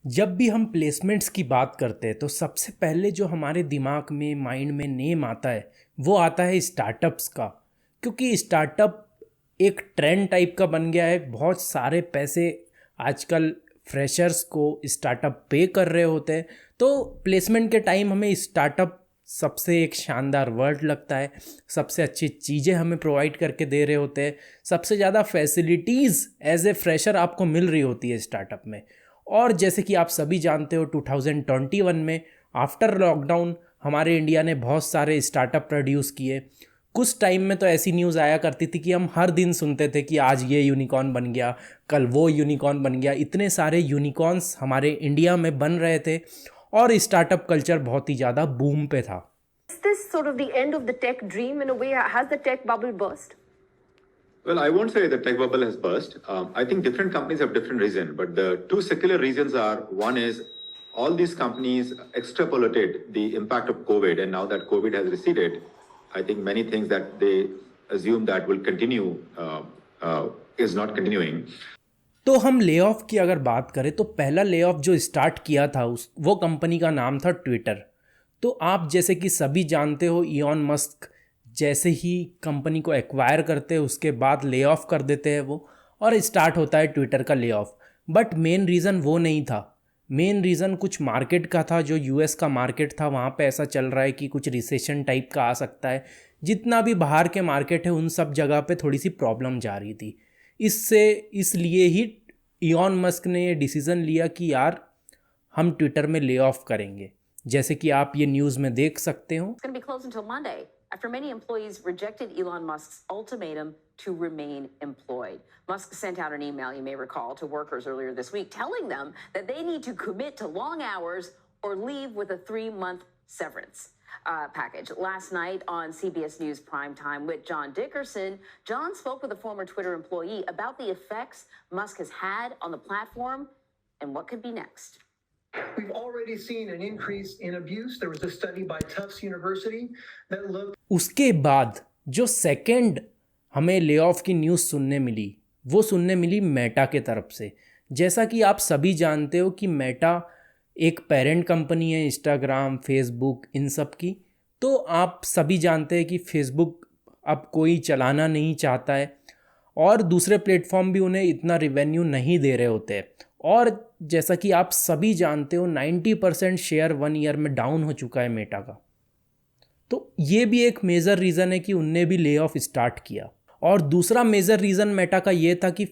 जब भी हम प्लेसमेंट्स की बात करते हैं तो सबसे पहले जो हमारे दिमाग में माइंड में नेम आता है वो आता है स्टार्टअप्स का। क्योंकि स्टार्टअप एक ट्रेंड टाइप का बन गया है। बहुत सारे पैसे आजकल फ्रेशर्स को स्टार्टअप पे कर रहे होते हैं। तो प्लेसमेंट के टाइम हमें स्टार्टअप सबसे एक शानदार वर्ड लगता है। सबसे अच्छी चीज़ें हमें प्रोवाइड करके दे रहे होते हैं। सबसे ज़्यादा फैसिलिटीज़ एज ए फ्रेशर आपको मिल रही होती है स्टार्टअप में। और जैसे कि आप सभी जानते हो 2021 में आफ्टर लॉकडाउन हमारे इंडिया ने बहुत सारे स्टार्टअप प्रोड्यूस किए। कुछ टाइम में तो ऐसी न्यूज़ आया करती थी कि हम हर दिन सुनते थे कि आज ये यूनिकॉर्न बन गया, कल वो यूनिकॉर्न बन गया। इतने सारे यूनिकॉर्न्स हमारे इंडिया में बन रहे थे और स्टार्टअप कल्चर बहुत ही ज़्यादा बूम पे था। Is this sort of the end of the tech dream in a way? Has the tech bubble burst? Well, I won't say the tech bubble has burst. I think different companies have different reasons, but the two secular reasons are: one is all these companies extrapolated the impact of COVID, and now that COVID has receded, I think many things that they assume that will continue is not continuing. तो हम lay off की अगर बात करें तो पहला lay off जो start किया था वो कंपनी का नाम था ट्विटर। तो आप जैसे कि सभी जानते हो इलॉन मस्क जैसे ही कंपनी को एक्वायर करते हैं उसके बाद ले ऑफ कर देते हैं वो, और स्टार्ट होता है ट्विटर का lay off. But main reason वो नहीं था। मेन रीज़न कुछ मार्केट का था। जो यूएस का मार्केट था वहाँ पे ऐसा चल रहा है कि कुछ रिसेशन टाइप का आ सकता है। जितना भी बाहर के मार्केट है उन सब जगह पे थोड़ी सी प्रॉब्लम जा रही थी। इसलिए ही इलॉन मस्क ने ये डिसीज़न लिया कि यार हम ट्विटर में ले ऑफ करेंगे। जैसे कि आप ये न्यूज़ में देख सकते हो। It's going to be closed until Monday after many employees rejected Elon Musk's ultimatum to remain employed. Musk sent out an email, you may recall, to workers earlier this week telling them that they need to commit to long hours or leave with a 3-month severance package. Last night on CBS News Primetime with John Dickerson, John spoke with a former Twitter employee about the effects Musk has had on the platform and what could be next. We've already seen an increase in abuse. There was a study by Tufts University that looked. उसके बाद जो second हमें lay off की news सुनने मिली वो सुनने मिली Meta के तरफ से। जैसा कि आप सभी जानते हो कि मेटा एक पेरेंट कंपनी है इंस्टाग्राम, फेसबुक, इन सब की। तो आप सभी जानते हैं कि फेसबुक अब कोई चलाना नहीं चाहता है और दूसरे प्लेटफॉर्म भी उन्हें इतना रिवेन्यू नहीं दे रहे होते हैं। और जैसा कि आप सभी जानते हो 90% शेयर 1 ईयर में डाउन हो चुका है मेटा का। तो ये भी एक मेजर रीज़न है कि उनने भी ले ऑफ स्टार्ट किया। और दूसरा मेजर रीज़न मेटा का ये था कि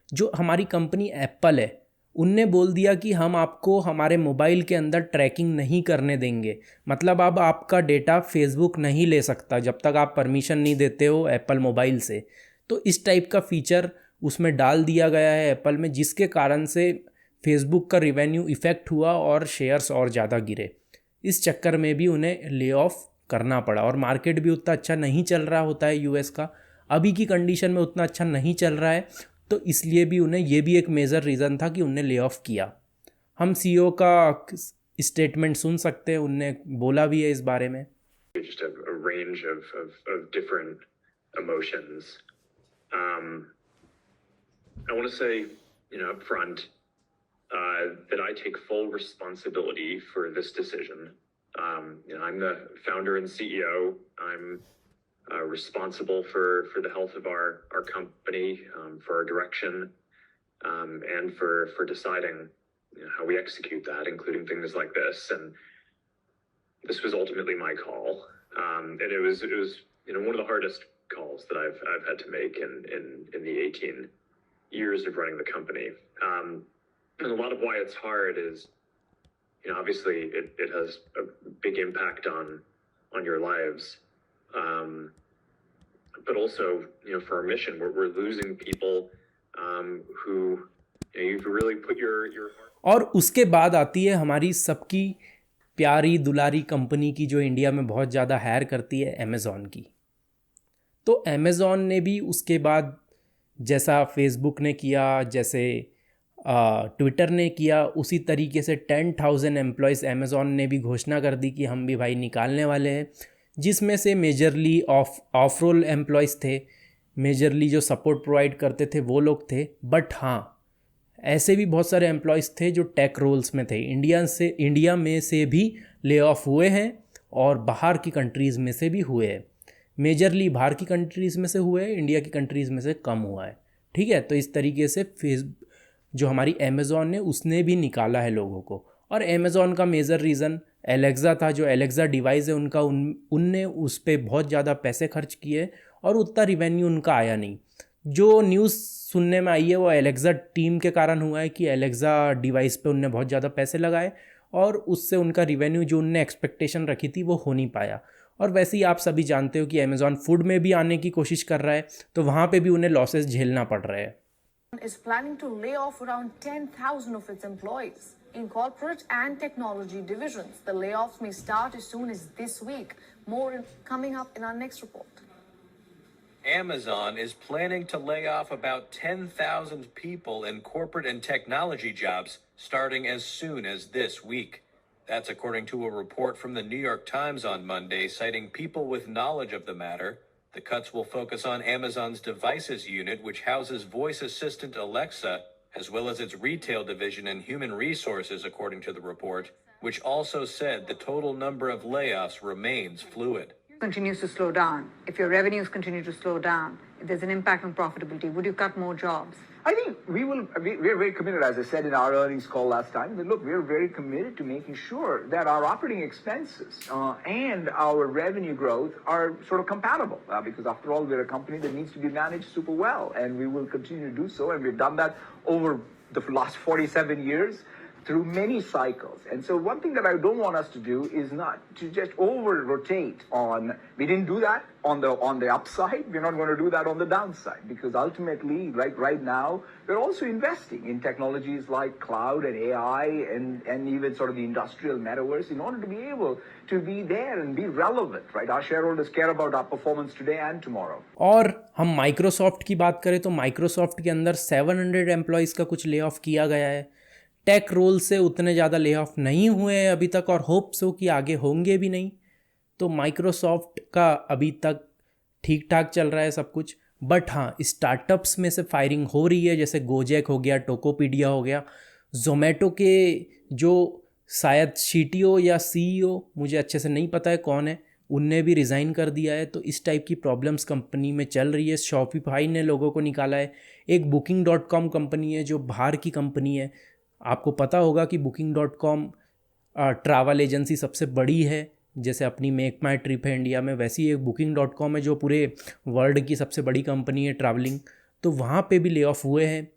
जो हमारी कंपनी एप्पल है उनने बोल दिया कि हम आपको हमारे मोबाइल के अंदर ट्रैकिंग नहीं करने देंगे। मतलब अब आपका डेटा फेसबुक नहीं ले सकता जब तक आप परमिशन नहीं देते हो एप्पल मोबाइल से। तो इस टाइप का फीचर उसमें डाल दिया गया है एप्पल में, जिसके कारण से फेसबुक का रिवेन्यू इफ़ेक्ट हुआ और शेयर्स और ज़्यादा गिरे। इस चक्कर में भी उन्हें ले ऑफ करना पड़ा। और मार्केट भी उतना अच्छा नहीं चल रहा होता है यूएस का, अभी की कंडीशन में उतना अच्छा नहीं चल रहा है। तो इसलिए भी उन्हें ये भी एक मेजर रीज़न था कि उन्हें ले ऑफ किया। हम सीईओ का स्टेटमेंट सुन सकते हैं, उनने बोला भी है इस बारे में। Just a range of different emotions. I want to say, up front, that I take full responsibility for this decision. I'm the founder and CEO. I'm responsible for the health of our company, for our direction, and for deciding how we execute that, including things like this. And this was ultimately my call, and it was one of the hardest calls that I've had to make in the 18 years of running the company. And a lot of why it's hard is, obviously it has a big impact on your lives. But also, for our mission, we're losing people who you've really put your heart. और उसके बाद आती है हमारी सबकी प्यारी दुलारी company की जो इंडिया में बहुत ज़्यादा हायर करती है, अमेज़ॉन की। तो अमेज़ॉन ने भी उसके बाद जैसा फेसबुक ने किया, जैसे ट्विटर ने किया, उसी तरीके से 10,000 एम्प्लॉयज़ अमेज़ॉन ने भी घोषणा कर दी कि हम भी भाई निकालने वाले हैं। जिसमें से मेजरली ऑफ रोल एम्प्लॉयज़ थे, मेजरली जो सपोर्ट प्रोवाइड करते थे वो लोग थे। बट हाँ, ऐसे भी बहुत सारे एम्प्लॉयज़ थे जो टेक रोल्स में थे। इंडिया में से भी ले ऑफ हुए हैं और बाहर की कंट्रीज़ में से भी हुए हैं। मेजरली बाहर की कंट्रीज़ में से हुए हैं, इंडिया की कंट्रीज़ में से कम हुआ है। ठीक है, तो इस तरीके से जो हमारी अमेज़ॉन ने उसने भी निकाला है लोगों को। और अमेज़ॉन का मेजर रीज़न एलेक्सा था। जो एलेक्सा डिवाइस है उनका उनने उस पर बहुत ज़्यादा पैसे खर्च किए और उतना रिवेन्यू उनका आया नहीं। जो न्यूज़ सुनने में आई है वो एलेक्सा टीम के कारण हुआ है कि एलेक्सा डिवाइस पे उनने बहुत ज़्यादा पैसे लगाए और उससे उनका रिवेन्यू जो उनने एक्सपेक्टेशन रखी थी वो हो नहीं पाया। और वैसे ही आप सभी जानते हो कि अमेज़ॉन फूड में भी आने की कोशिश कर रहा है, तो वहाँ पे भी उन्हें लॉसेस झेलना पड़ रहा है। Is planning to lay off around 10,000 of its employees in corporate and technology divisions. The layoffs may start as soon as this week. More coming up in our next report. Amazon is planning to lay off about 10,000 people in corporate and technology jobs starting as soon as this week. That's according to a report from the New York Times on Monday, citing people with knowledge of the matter. The cuts will focus on Amazon's devices unit, which houses voice assistant Alexa, as well as its retail division and human resources, according to the report, which also said the total number of layoffs remains fluid. Continues to slow down, if your revenues continue to slow down, if there's an impact on profitability, would you cut more jobs? I think we're very committed, as I said in our earnings call last time, that look, we're very committed to making sure that our operating expenses and our revenue growth are sort of compatible, because after all, we're a company that needs to be managed super well, and we will continue to do so, and we've done that over the last 47 years through many cycles. And so one thing that I don't want us to do is not to just over-rotate on, we didn't do that on the upside, we're not going to do that on the downside, because ultimately, right now, we're also investing in technologies like cloud and AI and even sort of the industrial metaverse in order to be able to be there and be relevant, right? Our shareholders care about our performance today and tomorrow. और हम Microsoft की बात करें तो Microsoft के अंदर 700 employees का कुछ ले ऑफ किया गया है। टेक रोल से उतने ज़्यादा ले ऑफ नहीं हुए हैं अभी तक और होप्स हो कि आगे होंगे भी नहीं। तो माइक्रोसॉफ्ट का अभी तक ठीक ठाक चल रहा है सब कुछ। बट हाँ, स्टार्टअप्स में से फायरिंग हो रही है, जैसे गोजेक हो गया, टोकोपीडिया हो गया। जोमेटो के जो शायद CTO या CEO, मुझे अच्छे से नहीं पता है कौन है, उनने भी रिज़ाइन कर दिया है। तो इस टाइप की प्रॉब्लम्स कंपनी में चल रही है। शॉपिफाई ने लोगों को निकाला है। एक Booking.com कंपनी है जो बाहर की कंपनी है। आपको पता होगा कि Booking.com ट्रैवल एजेंसी सबसे बड़ी है, जैसे अपनी मेक माई ट्रिप है इंडिया में, वैसी एक Booking.com है जो पूरे वर्ल्ड की सबसे बड़ी कंपनी है ट्रैवलिंग। तो वहाँ पे भी ले ऑफ हुए हैं।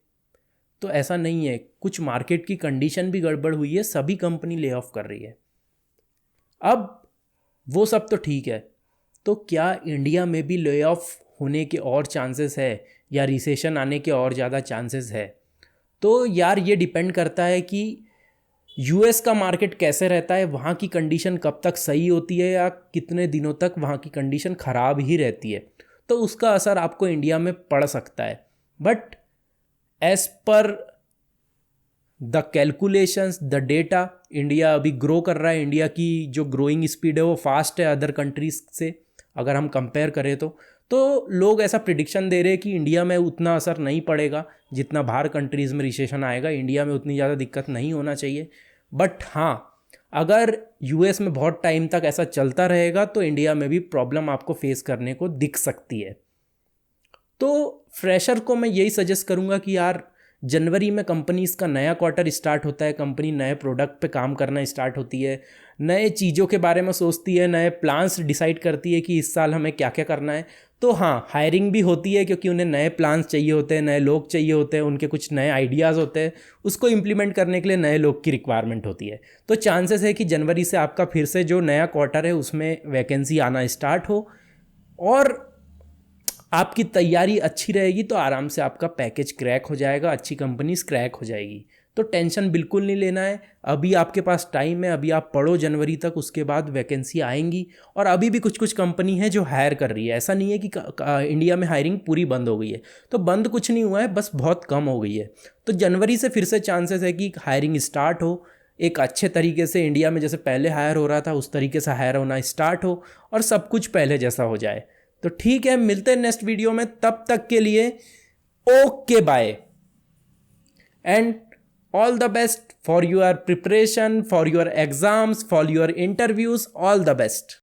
तो ऐसा नहीं है, कुछ मार्केट की कंडीशन भी गड़बड़ हुई है, सभी कंपनी ले ऑफ कर रही है। अब वो सब तो ठीक है, तो क्या इंडिया में भी ले ऑफ होने के और चांसेस है या रिसेशन आने के और ज़्यादा चांसेस है? तो यार ये डिपेंड करता है कि US का मार्केट कैसे रहता है, वहाँ की कंडीशन कब तक सही होती है या कितने दिनों तक वहाँ की कंडीशन ख़राब ही रहती है। तो उसका असर आपको इंडिया में पड़ सकता है। But as per the calculations, the data, India अभी ग्रो कर रहा है। इंडिया की जो ग्रोइंग स्पीड है वो फास्ट है अदर कंट्रीज़ से अगर हम कंपेयर करें तो लोग ऐसा प्रिडिक्शन दे रहे हैं कि इंडिया में उतना असर नहीं पड़ेगा जितना बाहर कंट्रीज़ में रिसेशन आएगा। इंडिया में उतनी ज़्यादा दिक्कत नहीं होना चाहिए। बट हाँ, अगर US में बहुत टाइम तक ऐसा चलता रहेगा तो इंडिया में भी प्रॉब्लम आपको फेस करने को दिख सकती है। तो फ्रेशर को मैं यही सजेस्ट करूँगा कि यार जनवरी में कंपनीज़ का नया क्वार्टर स्टार्ट होता है, कंपनी नए प्रोडक्ट पे काम करना स्टार्ट होती है, नए चीज़ों के बारे में सोचती है, नए प्लान्स डिसाइड करती है कि इस साल हमें क्या क्या करना है। तो हाँ, हायरिंग भी होती है क्योंकि उन्हें नए प्लान्स चाहिए होते हैं, नए लोग चाहिए होते हैं, उनके कुछ नए आइडियाज़ होते हैं, उसको इम्प्लीमेंट करने के लिए नए लोग की रिक्वायरमेंट होती है। तो चांसेस है कि जनवरी से आपका फिर से जो नया क्वार्टर है उसमें वैकेंसी आना स्टार्ट हो और आपकी तैयारी अच्छी रहेगी तो आराम से आपका पैकेज क्रैक हो जाएगा, अच्छी कंपनीज क्रैक हो जाएगी। तो टेंशन बिल्कुल नहीं लेना है, अभी आपके पास टाइम है, अभी आप पढ़ो जनवरी तक, उसके बाद वैकेंसी आएंगी। और अभी भी कुछ कुछ कंपनी है जो हायर कर रही है, ऐसा नहीं है कि इंडिया में हायरिंग पूरी बंद हो गई है। तो बंद कुछ नहीं हुआ है, बस बहुत कम हो गई है। तो जनवरी से फिर से चांसेस है कि हायरिंग स्टार्ट हो एक अच्छे तरीके से, इंडिया में जैसे पहले हायर हो रहा था उस तरीके से हायर होना स्टार्ट हो और सब कुछ पहले जैसा हो जाए। तो ठीक है, मिलते हैं नेक्स्ट वीडियो में, तब तक के लिए okay bye. And All the best for your preparation, for your exams, for your interviews. All the best.